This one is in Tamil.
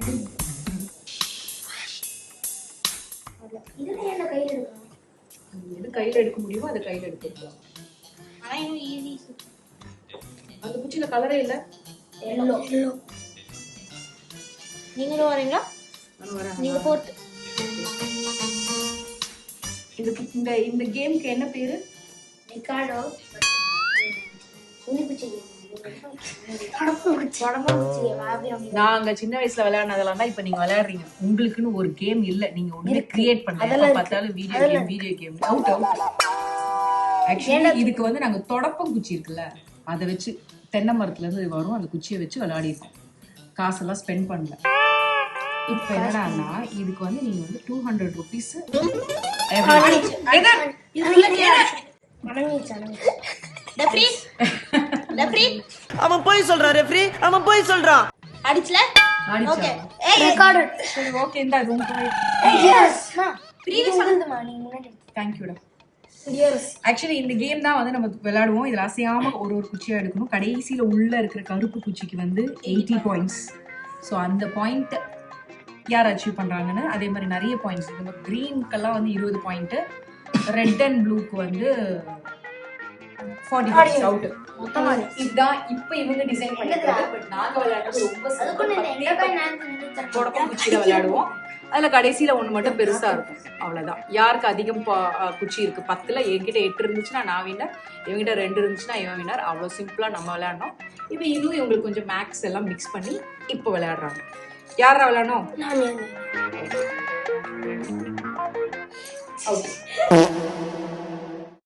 எது கையில எடுக்க முடியுமோ அதை கையில எடுத்துக்கலாம். அந்த குச்சியில கலரே இல்ல. நீங்களும் வரீங்களா? நீங்க போர்த்து. இந்த கேமுக்கு என்ன பேரு? ரிகார்டோ. நாங்க சின்ன வயசுல விளையாடுனதெல்லாம் தான் இப்ப நீங்க விளையாடுறீங்க. உங்களுக்குன்னு ஒரு கேம் இல்ல. நீங்க ஒண்ணு கிரியேட் பண்ணல. பார்த்தாலும் வீடியோ கேம் அவுட். ஆக்சுவலி இதுக்கு வந்து நாங்க தொடப்பம் குச்சி இருக்குல்ல, அதை வச்சு தென்னை மரத்துல இருந்து வரும், அந்த குச்சியை வச்சு விளையாடிருக்கோம். காசெல்லாம் ஸ்பெண்ட் பண்ணல. இப்ப என்னடான்னா இதுக்கு வந்து நீங்க வந்து 200 rupees அவன் போய் சொல்றான் ரெஃப்ரி, அவன் போய் சொல்றான். அடிச்சல ஓகே ஓகே இந்த அது உங்களுக்கு தேங்க் யூடா. ஆக்சுவலி இந்த கேம் தான் வந்து நம்ம விளையாடுவோம். இதுல அசையாம ஒரு குச்சியா எடுக்கணும். கடைசியில உள்ள இருக்கிற கருப்பு குச்சிக்கு வந்து 80 points. ஸோ அந்த பாயிண்ட் யார் அச்சீவ் பண்றாங்கன்னு அதே மாதிரி நிறைய பாயிண்ட்ஸ். இந்த கிரீனுக்கெல்லாம் வந்து 20 பாயிண்ட், ரெட் அண்ட் ப்ளூக்கு வந்து 40 பாயிண்ட்ஸ் அவுட். இதுதான் இப்ப இவங்க டிசைன் பண்ணிருக்காங்க. பட் நாங்க விளையாடுறது ரொம்ப தொடக்கம் குச்சியில விளையாடுவோம். அதுல கடைசியில ஒண்ணு மட்டும் பெருசா இருக்கும், அவ்வளவுதான். யாருக்கு அதிகம் குச்சி இருக்கு 10ல, என்கிட்ட 8 இருந்துச்சுன்னா நான் வின்னர், இவங்கிட்ட 2 இருந்துச்சுன்னா இவன் வின்னர். அவ்வளவு சிம்பிளா நம்ம விளையாடணும். இப்ப இதுவும் இவங்களுக்கு கொஞ்சம் மேக்ஸ் எல்லாம் மிக்ஸ் பண்ணி இப்ப விளையாடுறாங்க. யாரா விளையாடணும்?